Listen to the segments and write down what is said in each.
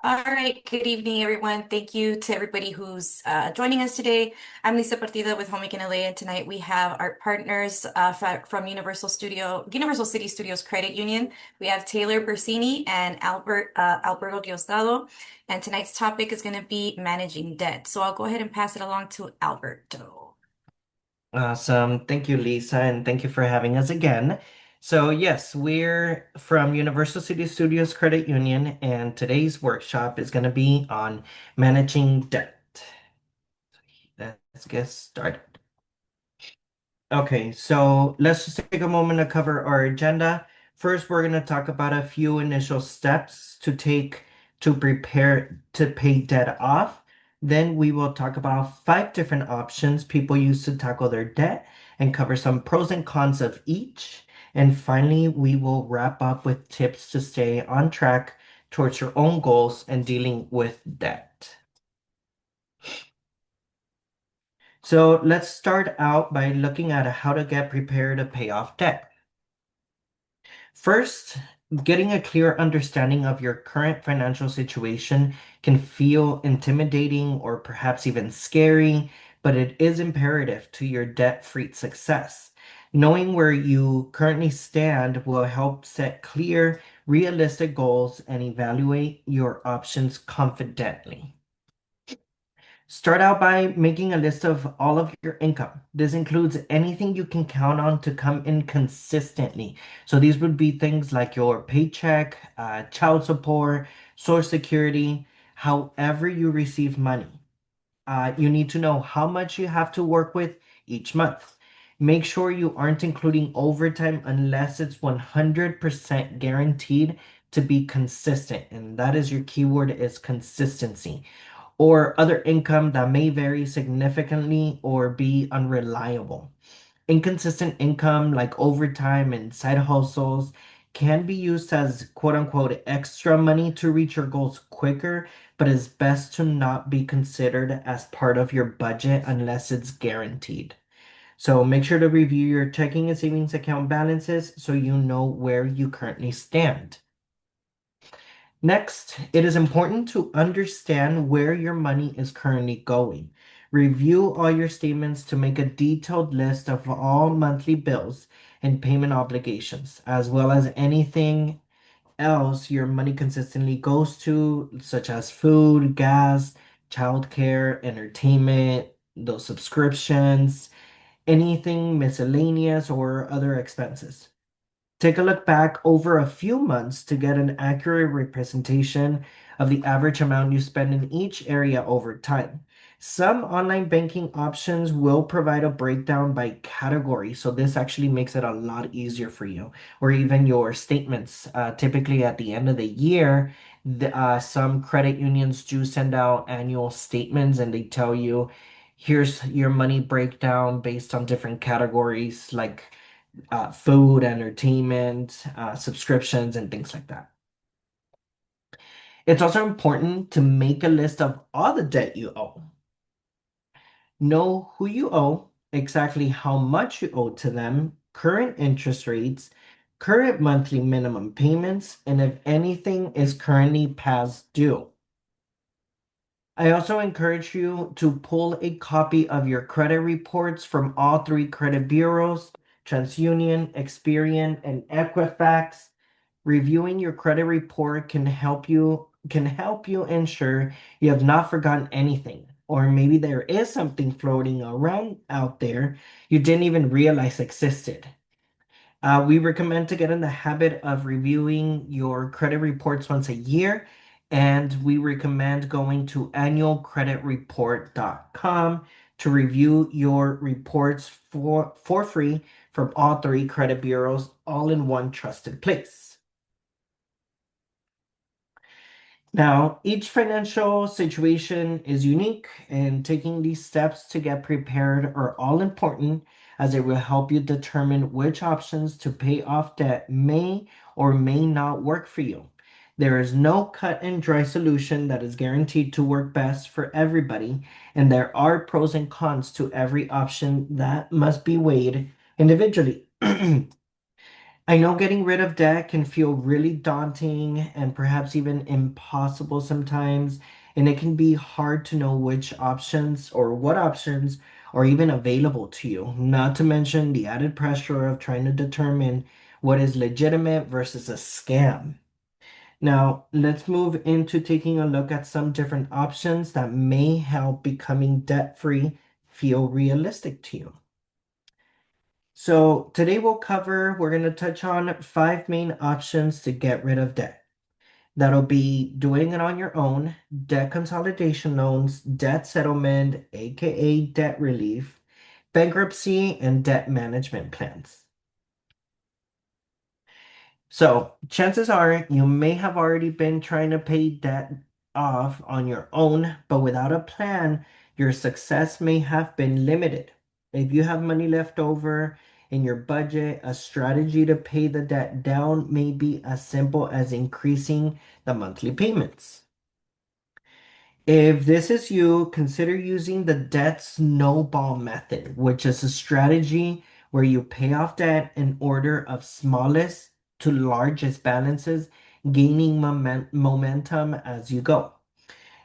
All right, good evening, everyone. Thank you to everybody who's joining us today. I'm Lisa Partida with Homemaking LA, and tonight we have our partners from Universal City Studios Credit Union. We have Taylor Bersini and Alberto Diosdado, and tonight's topic is going to be managing debt. So I'll go ahead and pass it along to Alberto. Awesome. Thank you, Lisa, and thank you for having us again. So, yes, we're from Universal City Studios Credit Union, and today's workshop is going to be on managing debt. Let's get started. Okay, so let's just take a moment to cover our agenda. First, we're going to talk about a few initial steps to take to prepare to pay debt off. Then we will talk about five different options people use to tackle their debt and cover some pros and cons of each. And finally, we will wrap up with tips to stay on track towards your own goals and dealing with debt. So let's start out by looking at how to get prepared to pay off debt. First, getting a clear understanding of your current financial situation can feel intimidating or perhaps even scary, but it is imperative to your debt-free success. Knowing where you currently stand will help set clear, realistic goals and evaluate your options confidently. Start out by making a list of all of your income. This includes anything you can count on to come in consistently. So these would be things like your paycheck, child support, Social Security, however you receive money. You need to know how much you have to work with each month. Make sure you aren't including overtime unless it's 100% guaranteed to be consistent. And that is your keyword is consistency or other income that may vary significantly or be unreliable. Inconsistent income like overtime and side hustles can be used as quote unquote extra money to reach your goals quicker, but it's best to not be considered as part of your budget unless it's guaranteed. So make sure to review your checking and savings account balances so you know where you currently stand. Next, it is important to understand where your money is currently going. Review all your statements to make a detailed list of all monthly bills and payment obligations, as well as anything else your money consistently goes to, such as food, gas, childcare, entertainment, those subscriptions, anything miscellaneous or other expenses. Take a look back over a few months to get an accurate representation of the average amount you spend in each area over time. Some online banking options will provide a breakdown by category, so this actually makes it a lot easier for you. Or even your statements. Typically, at the end of the year, some credit unions do send out annual statements and they tell you, here's your money breakdown based on different categories like food, entertainment, subscriptions, and things like that. It's also important to make a list of all the debt you owe. Know who you owe, exactly how much you owe to them, current interest rates, current monthly minimum payments, and if anything is currently past due. I also encourage you to pull a copy of your credit reports from all three credit bureaus, TransUnion, Experian, and Equifax. Reviewing your credit report can help you ensure you have not forgotten anything, or maybe there is something floating around out there you didn't even realize existed. We recommend to get in the habit of reviewing your credit reports once a year, and we recommend going to annualcreditreport.com to review your reports for free from all three credit bureaus, all in one trusted place. Now, each financial situation is unique, and taking these steps to get prepared are all important as it will help you determine which options to pay off debt may or may not work for you. There is no cut and dry solution that is guaranteed to work best for everybody, and there are pros and cons to every option that must be weighed individually. I know getting rid of debt can feel really daunting and perhaps even impossible sometimes, and it can be hard to know which options or what options are even available to you, not to mention the added pressure of trying to determine what is legitimate versus a scam. Now, let's move into taking a look at some different options that may help becoming debt-free feel realistic to you. So today we're going to touch on five main options to get rid of debt. That'll be doing it on your own, debt consolidation loans, debt settlement, aka debt relief, bankruptcy, and debt management plans. So, chances are you may have already been trying to pay debt off on your own, but without a plan, your success may have been limited. If you have money left over in your budget, a strategy to pay the debt down may be as simple as increasing the monthly payments. If this is you, consider using the debt snowball method, which is a strategy where you pay off debt in order of smallest to largest balances, gaining momentum as you go.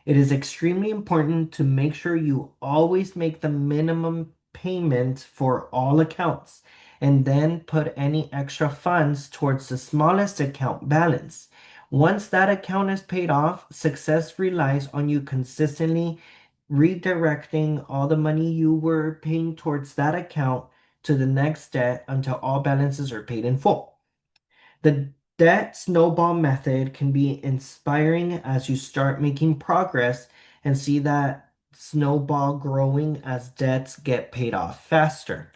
It is extremely important to make sure you always make the minimum payment for all accounts and then put any extra funds towards the smallest account balance. Once that account is paid off, success relies on you consistently redirecting all the money you were paying towards that account to the next debt until all balances are paid in full. The debt snowball method can be inspiring as you start making progress and see that snowball growing as debts get paid off faster.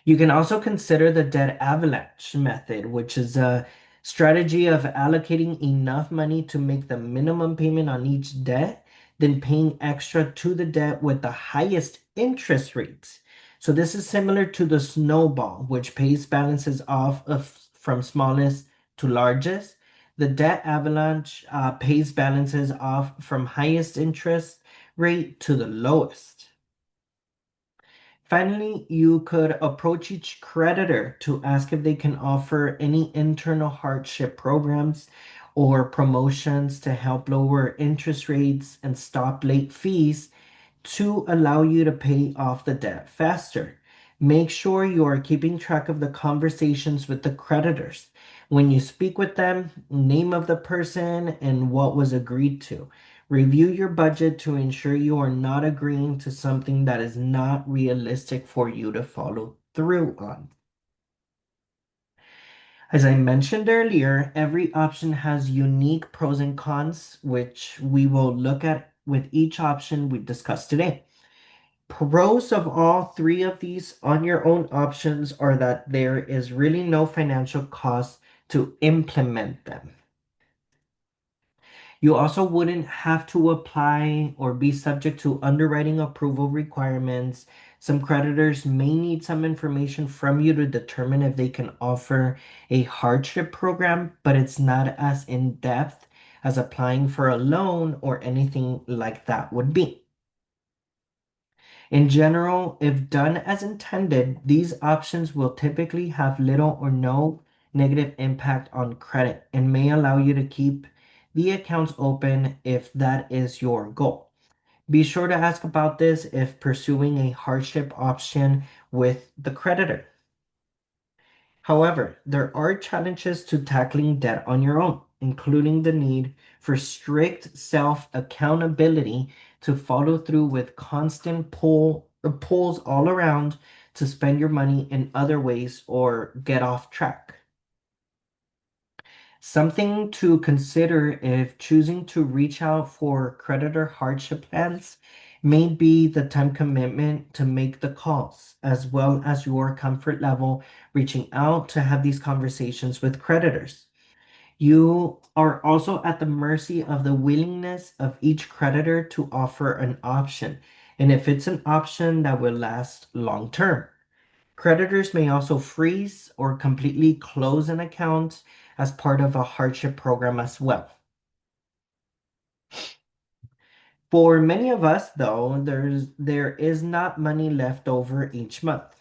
You can also consider the debt avalanche method, which is a strategy of allocating enough money to make the minimum payment on each debt, then paying extra to the debt with the highest interest rates. So this is similar to the snowball, which pays balances off from smallest to largest. The debt avalanche pays balances off from highest interest rate to the lowest. Finally, you could approach each creditor to ask if they can offer any internal hardship programs or promotions to help lower interest rates and stop late fees to allow you to pay off the debt faster. Make sure you are keeping track of the conversations with the creditors. When you speak with them, name of the person and what was agreed to. Review your budget to ensure you are not agreeing to something that is not realistic for you to follow through on. As I mentioned earlier, every option has unique pros and cons, which we will look at with each option we discussed today. Pros of all three of these on your own options are that there is really no financial cost to implement them. You also wouldn't have to apply or be subject to underwriting approval requirements. Some creditors may need some information from you to determine if they can offer a hardship program, but it's not as in depth as applying for a loan or anything like that would be. In general, if done as intended, these options will typically have little or no negative impact on credit and may allow you to keep the accounts open if that is your goal. Be sure to ask about this if pursuing a hardship option with the creditor. However, there are challenges to tackling debt on your own, including the need for strict self-accountability to follow through with constant pulls all around to spend your money in other ways or get off track. Something to consider if choosing to reach out for creditor hardship plans may be the time commitment to make the calls, as well as your comfort level reaching out to have these conversations with creditors. You are also at the mercy of the willingness of each creditor to offer an option, and if it's an option that will last long term. Creditors may also freeze or completely close an account as part of a hardship program as well. For many of us, though, there is not money left over each month.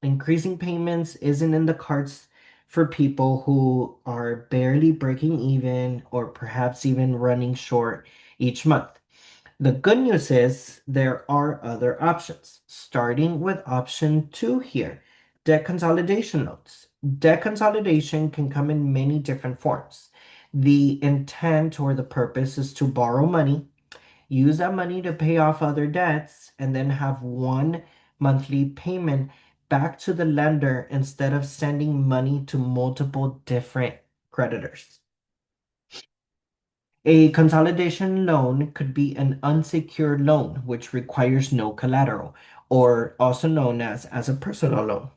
Increasing payments isn't in the cards for people who are barely breaking even or perhaps even running short each month. The good news is there are other options, starting with option two here, debt consolidation loans. Debt consolidation can come in many different forms. The intent or the purpose is to borrow money, use that money to pay off other debts, and then have one monthly payment back to the lender instead of sending money to multiple different creditors. A consolidation loan could be an unsecured loan, which requires no collateral, or also known as a personal loan.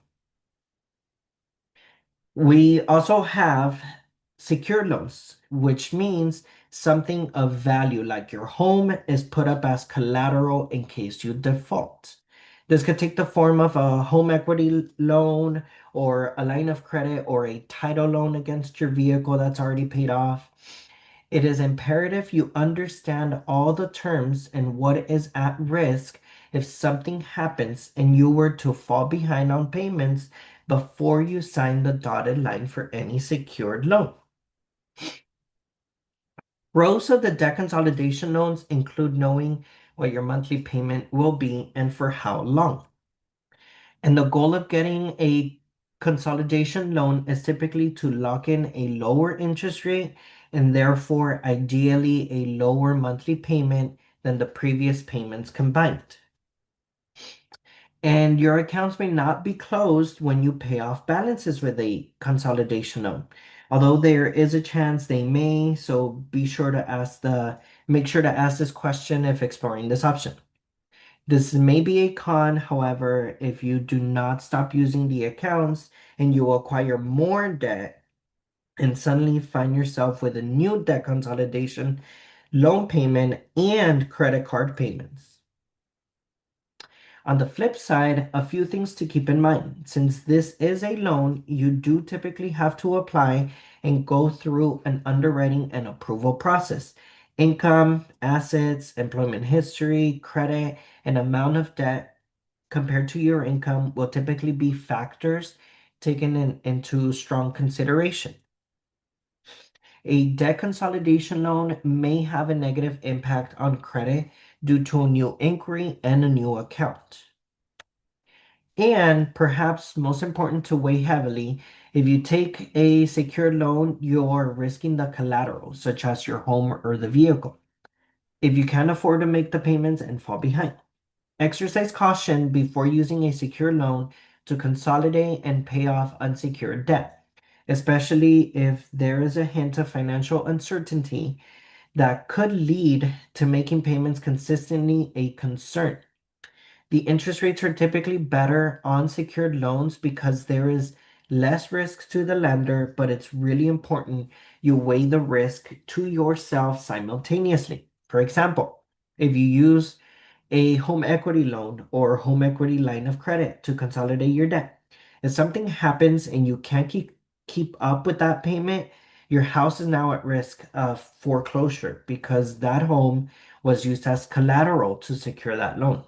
We also have secured loans, which means something of value, like your home, is put up as collateral in case you default. This could take the form of a home equity loan, or a line of credit, or a title loan against your vehicle that's already paid off. It is imperative you understand all the terms and what is at risk if something happens and you were to fall behind on payments before you sign the dotted line for any secured loan. Pros of the debt consolidation loans include knowing what your monthly payment will be and for how long. And the goal of getting a consolidation loan is typically to lock in a lower interest rate and therefore ideally a lower monthly payment than the previous payments combined. And your accounts may not be closed when you pay off balances with a consolidation loan. Although there is a chance they may, so make sure to ask this question if exploring this option. This may be a con, however, if you do not stop using the accounts and you acquire more debt and suddenly find yourself with a new debt consolidation, loan payment, and credit card payments. On the flip side, a few things to keep in mind. Since this is a loan, you do typically have to apply and go through an underwriting and approval process. Income, assets, employment history, credit, and amount of debt compared to your income will typically be factors taken into strong consideration. A debt consolidation loan may have a negative impact on credit due to a new inquiry and a new account. And perhaps most important to weigh heavily, if you take a secured loan, you're risking the collateral, such as your home or the vehicle, if you can't afford to make the payments and fall behind. Exercise caution before using a secure loan to consolidate and pay off unsecured debt, especially if there is a hint of financial uncertainty that could lead to making payments consistently a concern. The interest rates are typically better on secured loans because there is less risk to the lender, but it's really important you weigh the risk to yourself simultaneously. For example, if you use a home equity loan or home equity line of credit to consolidate your debt. If something happens and you can't keep up with that payment, your house is now at risk of foreclosure because that home was used as collateral to secure that loan.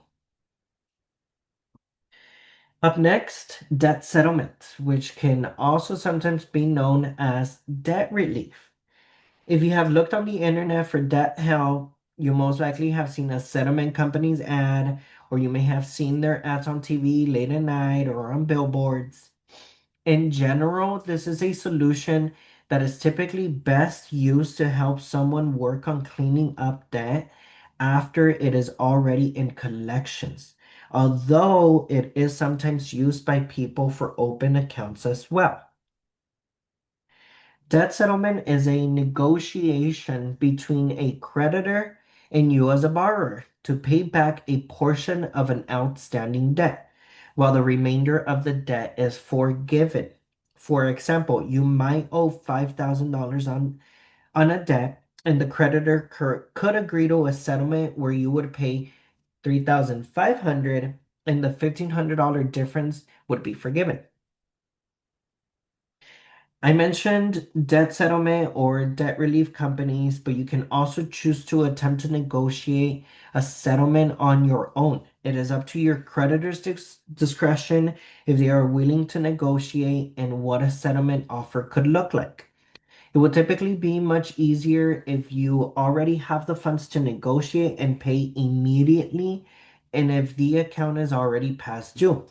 Up next, debt settlement, which can also sometimes be known as debt relief. If you have looked on the internet for debt help, you most likely have seen a settlement company's ad, or you may have seen their ads on TV late at night or on billboards. In general, this is a solution that is typically best used to help someone work on cleaning up debt after it is already in collections, although it is sometimes used by people for open accounts as well. Debt settlement is a negotiation between a creditor and you as a borrower to pay back a portion of an outstanding debt, while the remainder of the debt is forgiven. For example, you might owe $5,000 on a debt, and the creditor could agree to a settlement where you would pay $3,500 and the $1,500 difference would be forgiven. I mentioned debt settlement or debt relief companies, but you can also choose to attempt to negotiate a settlement on your own. It is up to your creditor's discretion if they are willing to negotiate and what a settlement offer could look like. It would typically be much easier if you already have the funds to negotiate and pay immediately, and if the account is already past due.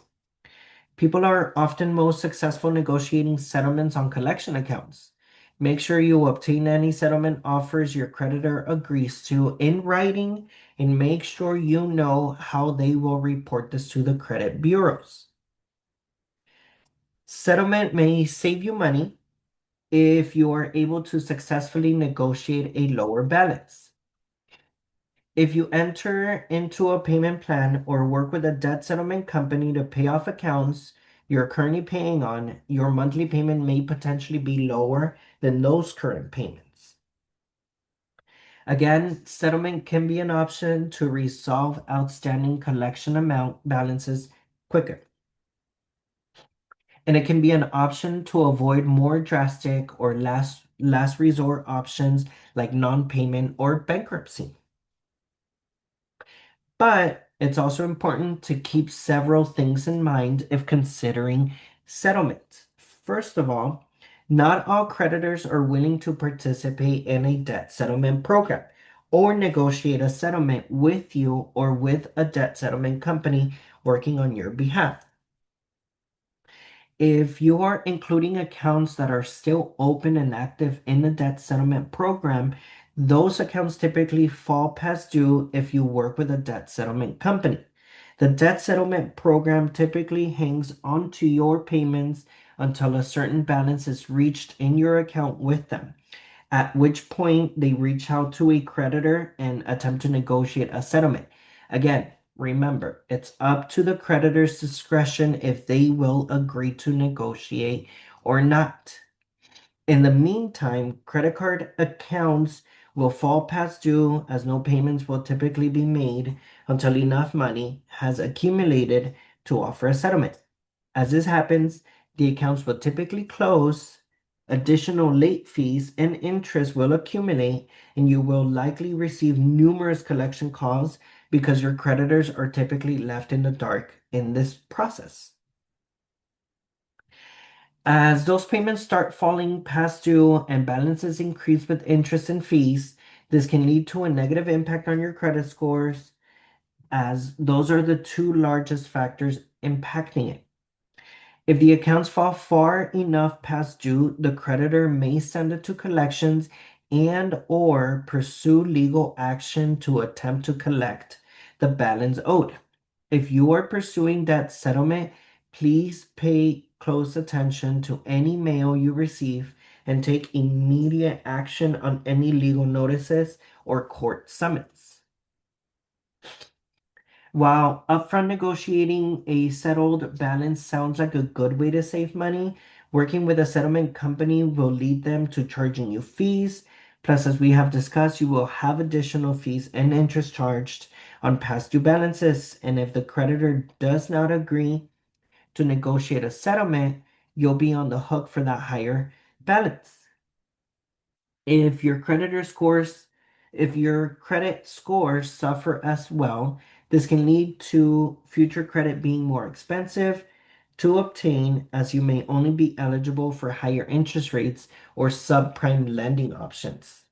People are often most successful negotiating settlements on collection accounts. Make sure you obtain any settlement offers your creditor agrees to in writing and make sure you know how they will report this to the credit bureaus. Settlement may save you money if you are able to successfully negotiate a lower balance. If you enter into a payment plan or work with a debt settlement company to pay off accounts you're currently paying on, your monthly payment may potentially be lower than those current payments. Again, settlement can be an option to resolve outstanding collection amount balances quicker. And it can be an option to avoid more drastic or last resort options like non-payment or bankruptcy. But it's also important to keep several things in mind if considering settlement. First of all, not all creditors are willing to participate in a debt settlement program or negotiate a settlement with you or with a debt settlement company working on your behalf. If you are including accounts that are still open and active in the debt settlement program, those accounts typically fall past due if you work with a debt settlement company. The debt settlement program typically hangs on to your payments until a certain balance is reached in your account with them, at which point they reach out to a creditor and attempt to negotiate a settlement. Again, remember, it's up to the creditor's discretion if they will agree to negotiate or not. In the meantime, credit card accounts will fall past due as no payments will typically be made until enough money has accumulated to offer a settlement. As this happens, the accounts will typically close, additional late fees and interest will accumulate, and you will likely receive numerous collection calls because your creditors are typically left in the dark in this process. As those payments start falling past due and balances increase with interest and fees, this can lead to a negative impact on your credit scores, as those are the two largest factors impacting it. If the accounts fall far enough past due, the creditor may send it to collections and or pursue legal action to attempt to collect the balance owed. If you are pursuing that settlement, please pay close attention to any mail you receive and take immediate action on any legal notices or court summons. While upfront negotiating a settled balance sounds like a good way to save money, working with a settlement company will lead them to charging you fees. Plus, as we have discussed, you will have additional fees and interest charged on past due balances. And if the creditor does not agree to negotiate a settlement, you'll be on the hook for that higher balance. If your creditor scores, if your credit scores suffer as well, this can lead to future credit being more expensive to obtain as you may only be eligible for higher interest rates or subprime lending options.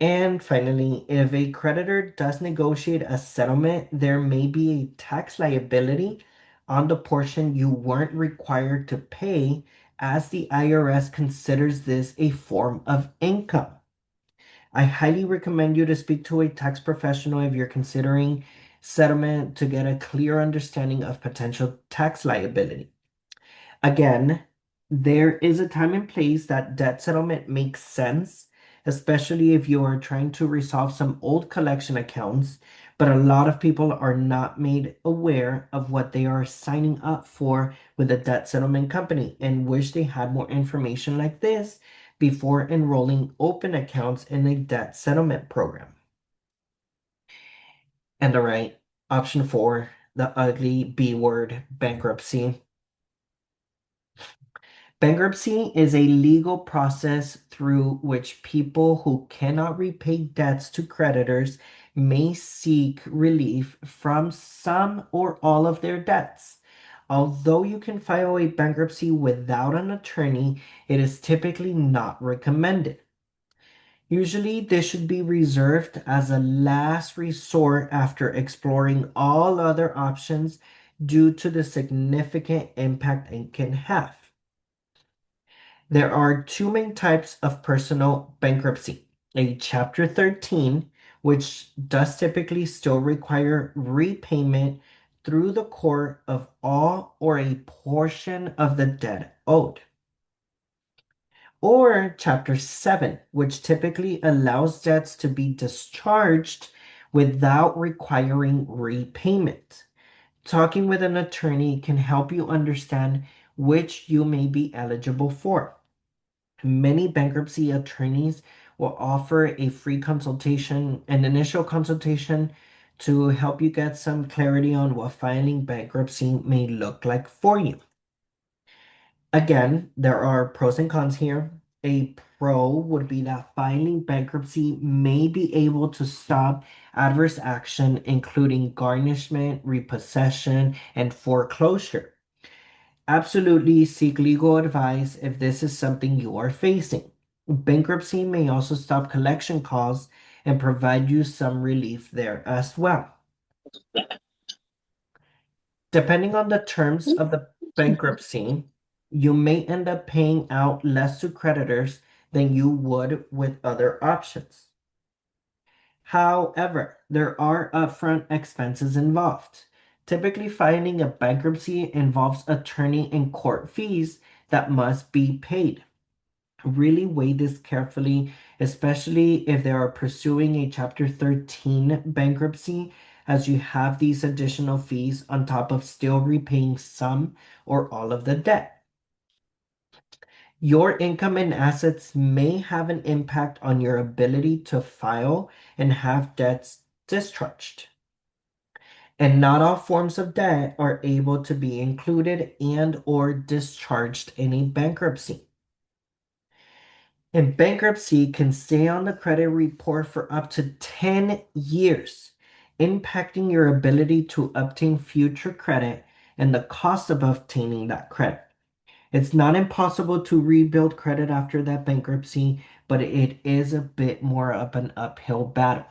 And finally, if a creditor does negotiate a settlement, there may be a tax liability on the portion you weren't required to pay, as the IRS considers this a form of income. I highly recommend you to speak to a tax professional if you're considering settlement to get a clear understanding of potential tax liability. Again, there is a time and place that debt settlement makes sense, especially if you are trying to resolve some old collection accounts, but a lot of people are not made aware of what they are signing up for with a debt settlement company and wish they had more information like this before enrolling open accounts in a debt settlement program. And all right, option four, the ugly B word, bankruptcy. Bankruptcy is a legal process through which people who cannot repay debts to creditors may seek relief from some or all of their debts. Although you can file a bankruptcy without an attorney, it is typically not recommended. Usually, this should be reserved as a last resort after exploring all other options due to the significant impact it can have. There are two main types of personal bankruptcy. A Chapter 13, which does typically still require repayment through the court of all or a portion of the debt owed. Or Chapter 7, which typically allows debts to be discharged without requiring repayment. Talking with an attorney can help you understand which you may be eligible for. Many bankruptcy attorneys will offer a free consultation, an initial consultation to help you get some clarity on what filing bankruptcy may look like for you. Again, there are pros and cons here. A pro would be that filing bankruptcy may be able to stop adverse action, including garnishment, repossession, and foreclosure. Absolutely seek legal advice if this is something you are facing. Bankruptcy may also stop collection costs and provide you some relief there as well. Depending on the terms of the bankruptcy, you may end up paying out less to creditors than you would with other options. However, there are upfront expenses involved. Typically, filing a bankruptcy involves attorney and court fees that must be paid. Really weigh this carefully, especially if they are pursuing a Chapter 13 bankruptcy, as you have these additional fees on top of still repaying some or all of the debt. Your income and assets may have an impact on your ability to file and have debts discharged. And not all forms of debt are able to be included and or discharged in a bankruptcy. And bankruptcy can stay on the credit report for up to 10 years, impacting your ability to obtain future credit and the cost of obtaining that credit. It's not impossible to rebuild credit after that bankruptcy, but it is a bit more of an uphill battle.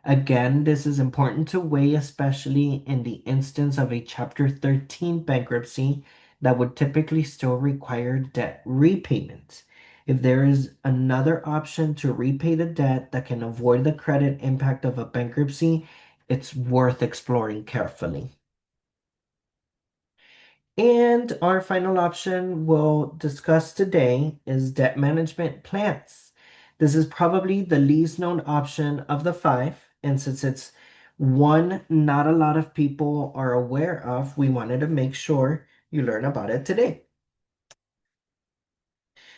Again, this is important to weigh, especially in the instance of a Chapter 13 bankruptcy that would typically still require debt repayment. If there is another option to repay the debt that can avoid the credit impact of a bankruptcy, it's worth exploring carefully. And our final option we'll discuss today is debt management plans. This is probably the least known option of the five, and since it's one not a lot of people are aware of, we wanted to make sure you learn about it today.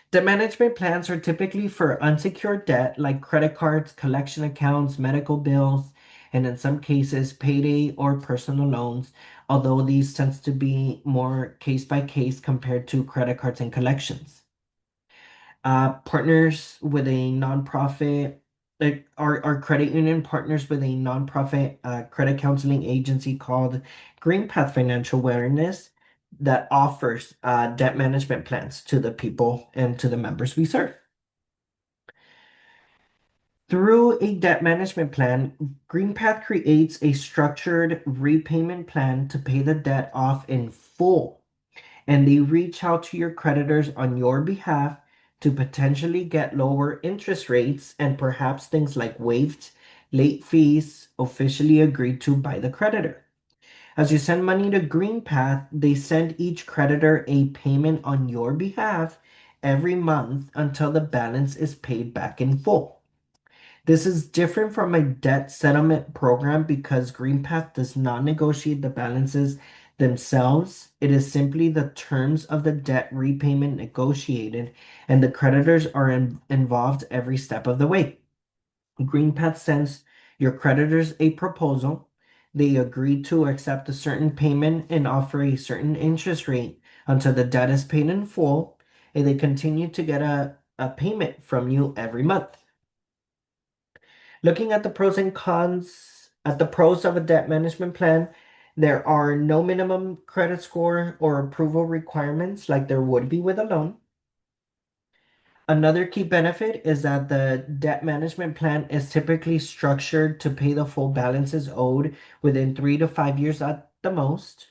Debt management plans are typically for unsecured debt like credit cards, collection accounts, medical bills, and in some cases, payday or personal loans, although these tends to be more case by case compared to credit cards and collections. Partners with a nonprofit, our credit union partners with a nonprofit credit counseling agency called GreenPath Financial Wellness that offers debt management plans to the people and to the members we serve. Through a debt management plan, GreenPath creates a structured repayment plan to pay the debt off in full, and they reach out to your creditors on your behalf to potentially get lower interest rates and perhaps things like waived late fees officially agreed to by the creditor. As you send money to GreenPath, they send each creditor a payment on your behalf every month until the balance is paid back in full. This is different from a debt settlement program because GreenPath does not negotiate the balances themselves. It is simply the terms of the debt repayment negotiated, and the creditors are involved every step of the way. GreenPath sends your creditors a proposal. They agree to accept a certain payment and offer a certain interest rate until the debt is paid in full. and they continue to get a payment from you every month. Looking at the pros and cons, at the pros of a debt management plan, there are no minimum credit score or approval requirements like there would be with a loan. Another key benefit is that the debt management plan is typically structured to pay the full balances owed within 3 to 5 years at the most.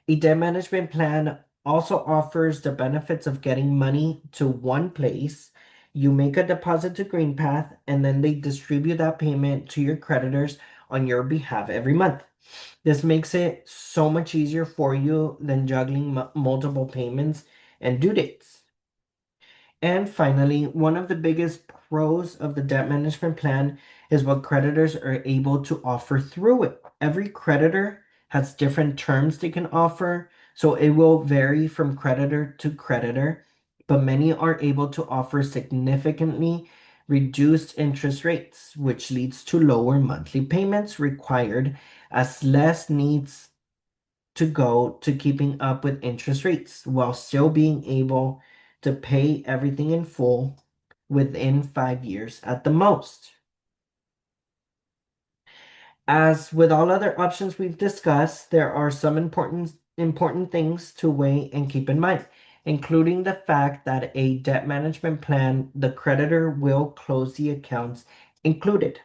A debt management plan also offers the benefits of getting money to one place. You make a deposit to GreenPath, and then they distribute that payment to your creditors on your behalf every month. This makes it so much easier for you than juggling multiple payments and due dates. And finally, one of the biggest pros of the debt management plan is what creditors are able to offer through it. Every creditor has different terms they can offer, so it will vary from creditor to creditor, but many are able to offer significantly reduced interest rates, which leads to lower monthly payments required as less needs to go to keeping up with interest rates while still being able to pay everything in full within 5 years at the most. As with all other options we've discussed, there are some important things to weigh and keep in mind, including the fact that a debt management plan, the creditor will close the accounts included.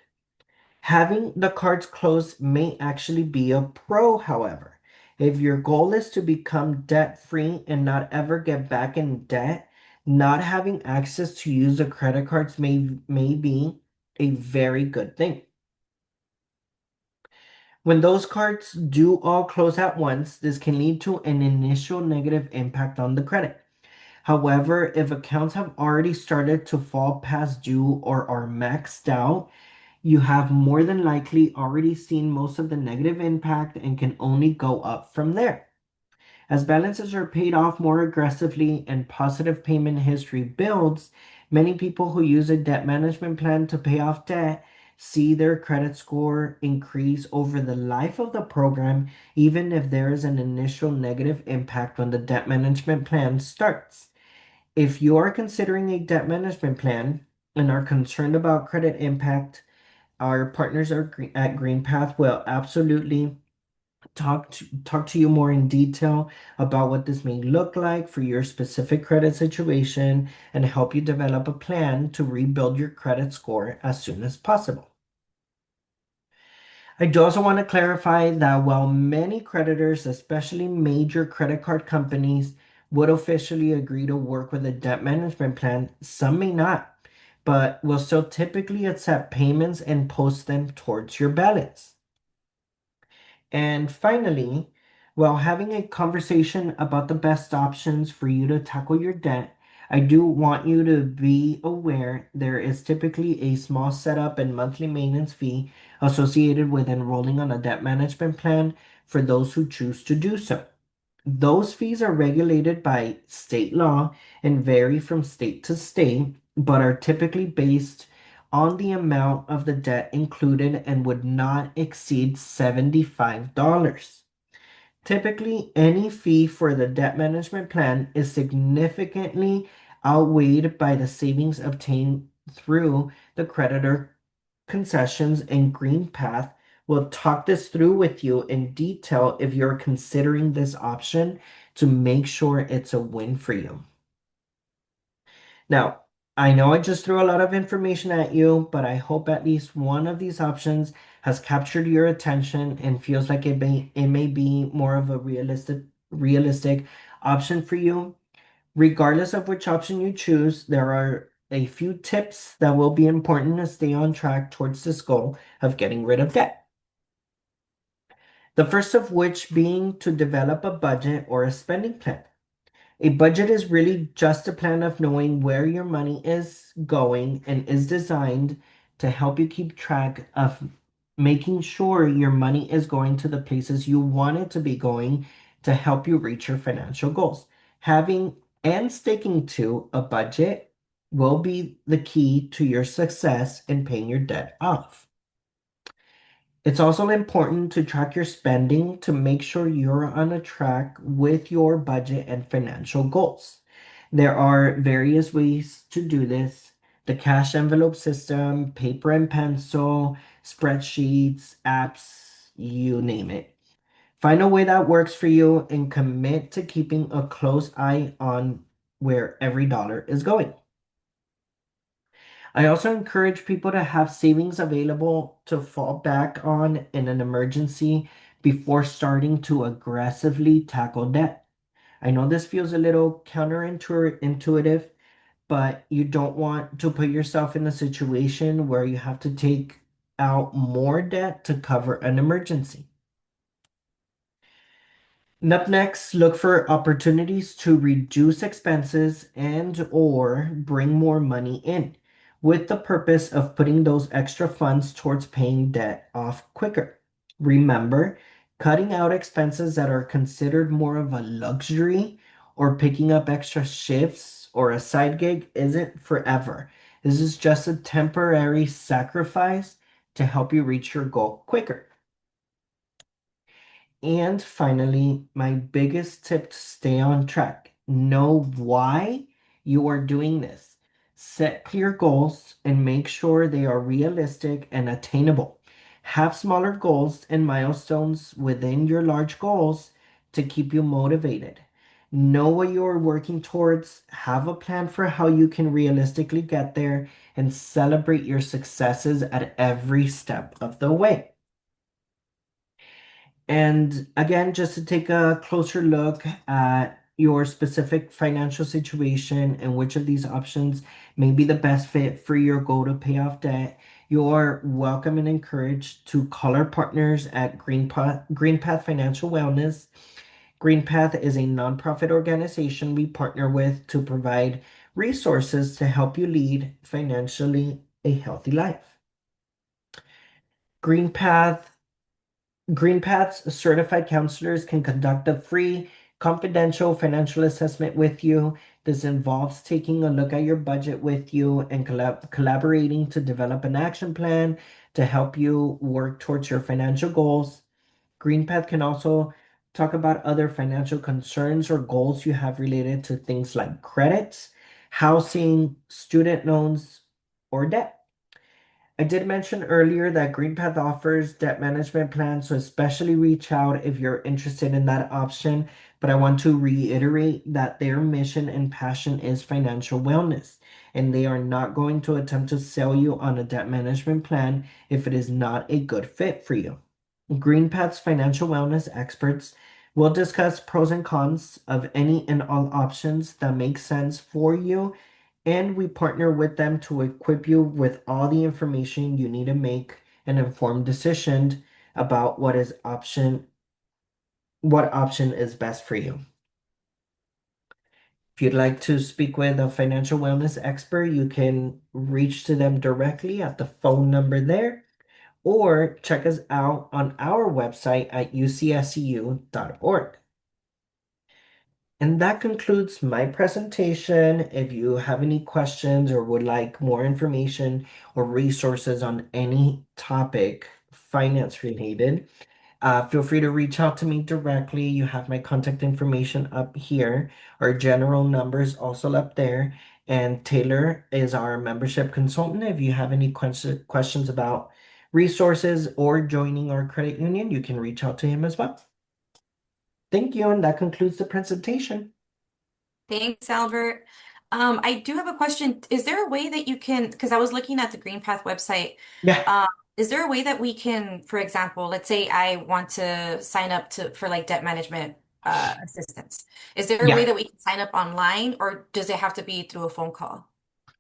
Having the cards closed may actually be a pro, however. If your goal is to become debt free and not ever get back in debt, not having access to use the credit cards may be a very good thing. When those cards do all close at once, this can lead to an initial negative impact on the credit. However, if accounts have already started to fall past due or are maxed out, you have more than likely already seen most of the negative impact and can only go up from there. As balances are paid off more aggressively and positive payment history builds, many people who use a debt management plan to pay off debt see their credit score increase over the life of the program, even if there is an initial negative impact when the debt management plan starts. If you are considering a debt management plan and are concerned about credit impact, our partners at GreenPath will absolutely talk to you more in detail about what this may look like for your specific credit situation and help you develop a plan to rebuild your credit score as soon as possible. I do also want to clarify that while many creditors, especially major credit card companies, would officially agree to work with a debt management plan, some may not, but will still typically accept payments and post them towards your balance. And finally, while having a conversation about the best options for you to tackle your debt, I do want you to be aware there is typically a small setup and monthly maintenance fee associated with enrolling on a debt management plan for those who choose to do so. Those fees are regulated by state law and vary from state to state, but are typically based on the amount of the debt included and would not exceed $75. Typically, any fee for the debt management plan is significantly outweighed by the savings obtained through the creditor concessions, and GreenPath will talk this through with you in detail if you're considering this option to make sure it's a win for you. Now, I know I just threw a lot of information at you, but I hope at least one of these options has captured your attention and feels like it may be more of a realistic option for you. Regardless of which option you choose, there are a few tips that will be important to stay on track towards this goal of getting rid of debt. The first of which being to develop a budget or a spending plan. A budget is really just a plan of knowing where your money is going and is designed to help you keep track of making sure your money is going to the places you want it to be going to help you reach your financial goals. Having and sticking to a budget will be the key to your success in paying your debt off. It's also important to track your spending to make sure you're on a track with your budget and financial goals. There are various ways to do this. The cash envelope system, paper and pencil, spreadsheets, apps, you name it. Find a way that works for you and commit to keeping a close eye on where every dollar is going. I also encourage people to have savings available to fall back on in an emergency before starting to aggressively tackle debt. I know this feels a little counterintuitive, but you don't want to put yourself in a situation where you have to take out more debt to cover an emergency. And up next, look for opportunities to reduce expenses and or bring more money in with the purpose of putting those extra funds towards paying debt off quicker. Remember, cutting out expenses that are considered more of a luxury or picking up extra shifts or a side gig isn't forever. This is just a temporary sacrifice to help you reach your goal quicker. And finally, my biggest tip to stay on track. Know why you are doing this. Set clear goals and make sure they are realistic and attainable. Have smaller goals and milestones within your large goals to keep you motivated. Know what you are working towards, have a plan for how you can realistically get there, and celebrate your successes at every step of the way. And again, just to take a closer look at your specific financial situation and which of these options may be the best fit for your goal to pay off debt, you're welcome and encouraged to call our partners at GreenPath Financial Wellness. GreenPath is a nonprofit organization we partner with to provide resources to help you lead financially a healthy life. GreenPath GreenPath's certified counselors can conduct a free, confidential financial assessment with you. This involves taking a look at your budget with you and collaborating to develop an action plan to help you work towards your financial goals. GreenPath can also talk about other financial concerns or goals you have related to things like credits, housing, student loans, or debt. I did mention earlier that GreenPath offers debt management plans, so especially reach out if you're interested in that option. But I want to reiterate that their mission and passion is financial wellness, and they are not going to attempt to sell you on a debt management plan if it is not a good fit for you. GreenPath's financial wellness experts will discuss pros and cons of any and all options that make sense for you, and we partner with them to equip you with all the information you need to make an informed decision about what option is best for you. If you'd like to speak with a financial wellness expert, you can reach to them directly at the phone number there or check us out on our website at ucscu.org. And that concludes my presentation. If you have any questions or would like more information or resources on any topic finance related, feel free to reach out to me directly. You have my contact information up here. Our general numbers also up there. And Taylor is our membership consultant. If you have any questions about resources or joining our credit union, you can reach out to him as well. Thank you, and that concludes the presentation. Thanks, Albert. I do have a question. Is there a way that you can, because I was looking at the GreenPath website, Yeah, um, is there a way that we can, for example, let's say I want to sign up to for like debt management assistance. Is there a way yeah. that we can sign up online or does it have to be through a phone call?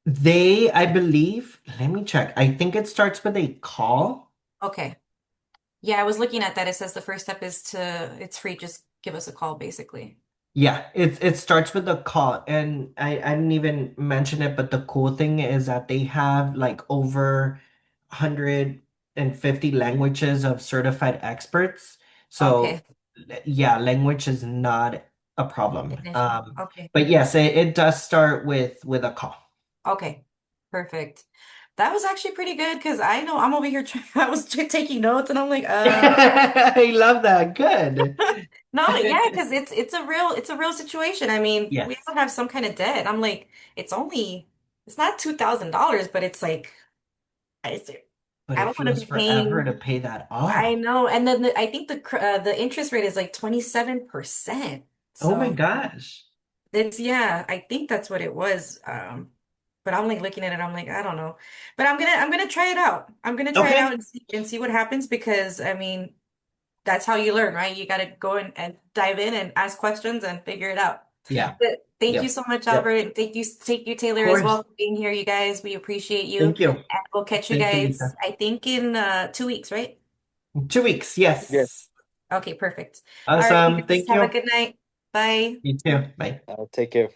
I believe, let me check. I think it starts with a call. Okay. Yeah, I was looking at that. It says the first step is it's free, just give us a call, basically. Yeah, it starts with a call. And I didn't even mention it, but the cool thing is that they have like over 150 languages of certified experts. So Okay. yeah, language is not a problem. An issue. Okay. But yes, it does start with a call. Okay. Perfect. That was actually pretty good because I know I'm over here I was taking notes and I'm like, I love that. Good. no, yeah, because it's a real situation. I mean, we Yes. all have some kind of debt. I'm like, it's not $2,000, but it's like I But I it don't want to feels be forever to paying. pay that I off. know, and then I think the interest rate is like 27%. Oh my So gosh. it's yeah, I think that's what it was. But I'm like looking at it, I'm like, I don't know. But I'm gonna try it out. I'm gonna try it out Okay. and see what happens because I mean that's how you learn, right? You got to go in and dive in and ask questions and figure it out. Yeah. But thank you Yep. so much, Yep. Albert. And thank you, Of Taylor, as well course. for being here, you guys. We appreciate you. Thank you. And we'll catch you Thank you, guys, Lisa. I think, in 2 weeks, right? 2 weeks. Yes. Yes. Okay, perfect. All right, you Awesome. guys Thank have a you. good night. Bye. You too. Bye. I'll take care.